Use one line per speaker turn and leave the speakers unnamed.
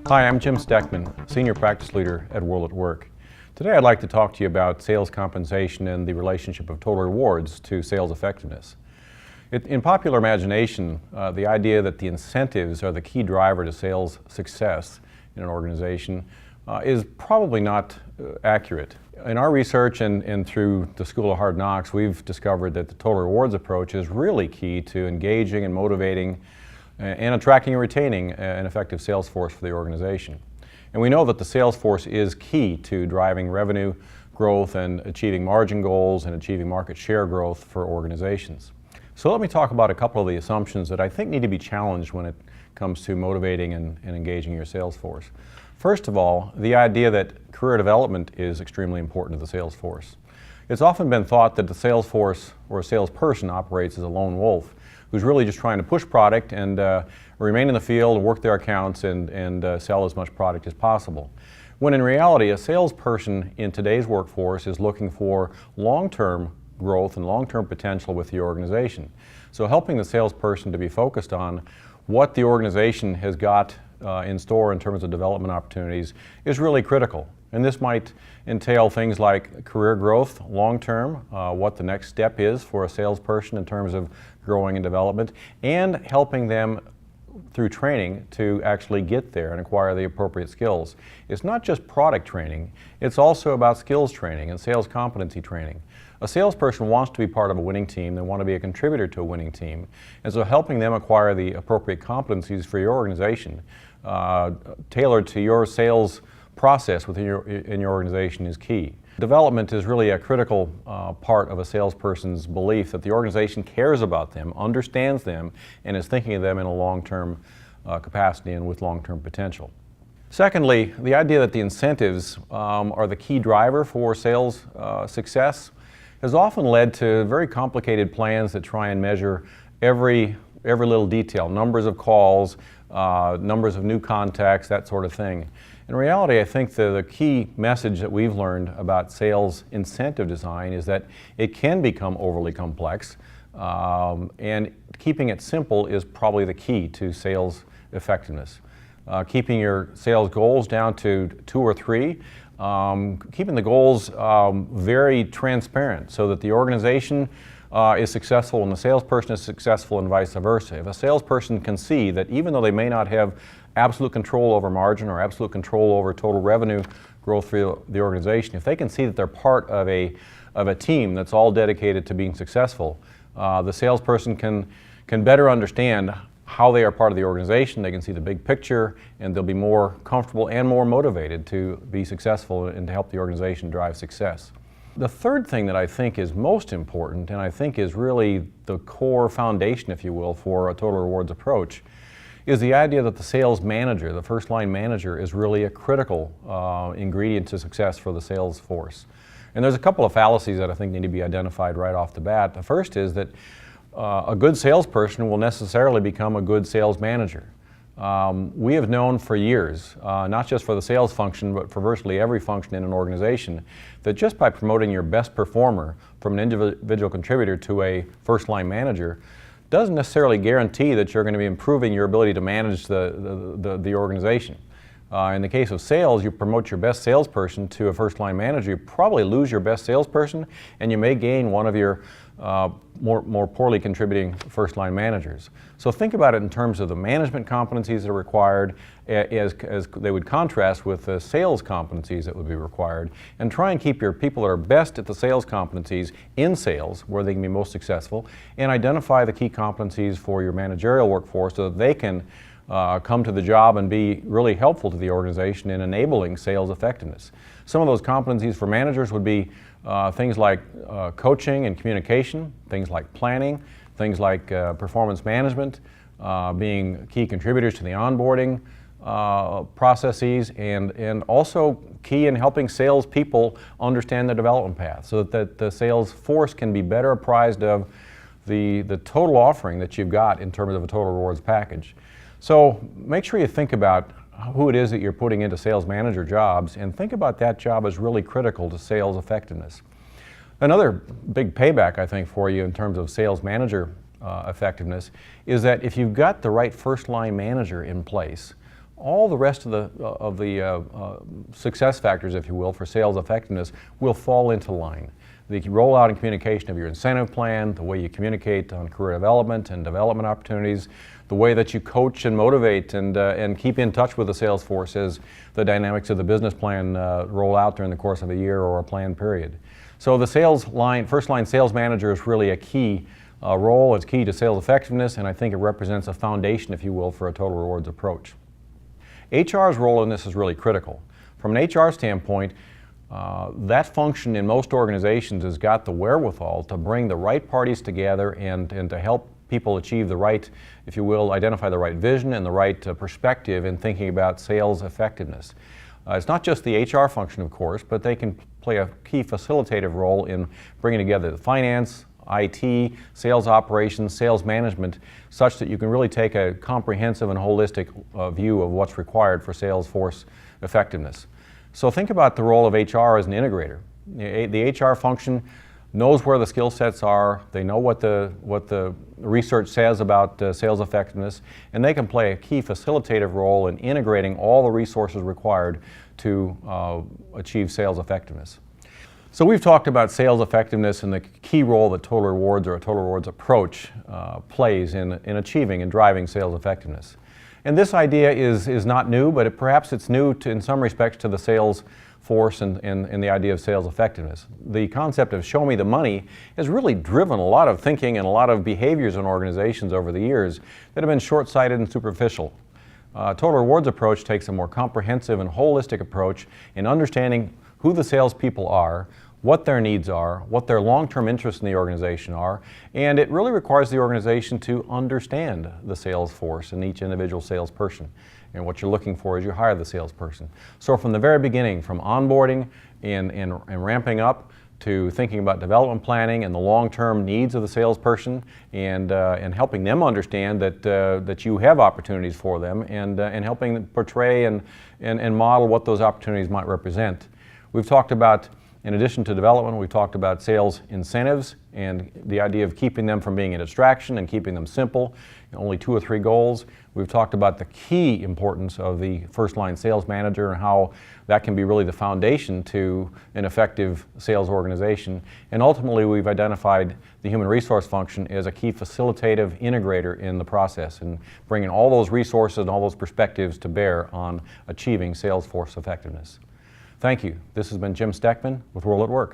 Hi, I'm Jim Stoeckmann, Senior Practice Leader at WorldatWork. Today I'd like to talk to you about sales compensation and the relationship of total rewards to sales effectiveness. In popular imagination, the idea that the incentives are the key driver to sales success in an organization is probably not accurate. In our research and through the School of Hard Knocks, we've discovered that the total rewards approach is really key to engaging and motivating and attracting and retaining an effective sales force for the organization. And we know that the sales force is key to driving revenue growth and achieving margin goals and achieving market share growth for organizations. So let me talk about a couple of the assumptions that I think need to be challenged when it comes to motivating and engaging your sales force. First of all, the idea that career development is extremely important to the sales force. It's often been thought that the sales force or a salesperson operates as a lone wolf who's really just trying to push product and remain in the field, work their accounts, and sell as much product as possible. When in reality, a salesperson in today's workforce is looking for long-term growth and long-term potential with the organization. So helping the salesperson to be focused on what the organization has got in store in terms of development opportunities is really critical. And this might entail things like career growth long-term, what the next step is for a salesperson in terms of growing and development, and helping them through training to actually get there and acquire the appropriate skills. It's not just product training, it's also about skills training and sales competency training. A salesperson wants to be part of a winning team, they want to be a contributor to a winning team, and so helping them acquire the appropriate competencies for your organization, tailored to your sales process within your organization is key. Development is really a critical part of a salesperson's belief that the organization cares about them, understands them, and is thinking of them in a long-term capacity and with long-term potential. Secondly, the idea that the incentives are the key driver for sales success has often led to very complicated plans that try and measure every little detail, numbers of calls, numbers of new contacts, that sort of thing. In reality, I think the key message that we've learned about sales incentive design is that it can become overly complex, and keeping it simple is probably the key to sales effectiveness. Keeping your sales goals down to 2 or 3, keeping the goals very transparent so that the organization is successful and the salesperson is successful and vice versa. If a salesperson can see that even though they may not have absolute control over margin or absolute control over total revenue growth for the organization, if they can see that they're part of a team that's all dedicated to being successful, the salesperson can better understand how they are part of the organization, they can see the big picture, and they'll be more comfortable and more motivated to be successful and to help the organization drive success. The third thing that I think is most important, and I think is really the core foundation, if you will, for a total rewards approach, is the idea that the sales manager, the first line manager, is really a critical ingredient to success for the sales force. And there's a couple of fallacies that I think need to be identified right off the bat. The first is that a good salesperson will necessarily become a good sales manager. We have known for years, not just for the sales function, but for virtually every function in an organization, that just by promoting your best performer from an individual contributor to a first-line manager doesn't necessarily guarantee that you're going to be improving your ability to manage the organization. In the case of sales, you promote your best salesperson to a first-line manager, you probably lose your best salesperson, and you may gain one of your more poorly contributing first-line managers. So think about it in terms of the management competencies that are required as they would contrast with the sales competencies that would be required, and try and keep your people that are best at the sales competencies in sales where they can be most successful, and identify the key competencies for your managerial workforce so that they can come to the job and be really helpful to the organization in enabling sales effectiveness. Some of those competencies for managers would be things like coaching and communication, things like planning, things like performance management, being key contributors to the onboarding processes, and also key in helping salespeople understand the development path so that the sales force can be better apprised of the total offering that you've got in terms of a total rewards package. So make sure you think about who it is that you're putting into sales manager jobs, and think about that job as really critical to sales effectiveness. Another big payback, I think, for you in terms of sales manager effectiveness is that if you've got the right first-line manager in place, all the rest of the success factors, if you will, for sales effectiveness will fall into line. The rollout and communication of your incentive plan, the way you communicate on career development and development opportunities, the way that you coach and motivate and keep in touch with the sales force as the dynamics of the business plan roll out during the course of a year or a planned period. So the first-line sales manager is really a key role. It's key to sales effectiveness, and I think it represents a foundation, if you will, for a total rewards approach. HR's role in this is really critical. From an HR standpoint, that function in most organizations has got the wherewithal to bring the right parties together and to help people achieve the right, if you will, identify the right vision and the right perspective in thinking about sales effectiveness. It's not just the HR function, of course, but they can play a key facilitative role in bringing together the finance, IT, sales operations, sales management, such that you can really take a comprehensive and holistic view of what's required for sales force effectiveness. So think about the role of HR as an integrator. The HR function knows where the skill sets are, they know what the research says about sales effectiveness, and they can play a key facilitative role in integrating all the resources required to achieve sales effectiveness. So we've talked about sales effectiveness and the key role that total rewards or a total rewards approach plays in achieving and driving sales effectiveness. And this idea is not new, but perhaps it's new in some respects to the sales force and the idea of sales effectiveness. The concept of show me the money has really driven a lot of thinking and a lot of behaviors in organizations over the years that have been short-sighted and superficial. Total rewards approach takes a more comprehensive and holistic approach in understanding who the salespeople are, what their needs are, what their long-term interests in the organization are, and it really requires the organization to understand the sales force and each individual salesperson. And what you're looking for as you hire the salesperson. So from the very beginning, from onboarding and ramping up to thinking about development planning and the long-term needs of the salesperson and helping them understand that you have opportunities for them and helping them portray and model what those opportunities might represent. We've talked about, in addition to development, we've talked about sales incentives and the idea of keeping them from being a distraction and keeping them simple, only 2 or 3 goals. We've talked about the key importance of the first-line sales manager and how that can be really the foundation to an effective sales organization. And ultimately, we've identified the human resource function as a key facilitative integrator in the process and bringing all those resources and all those perspectives to bear on achieving sales force effectiveness. Thank you. This has been Jim Stoeckmann with WorldatWork.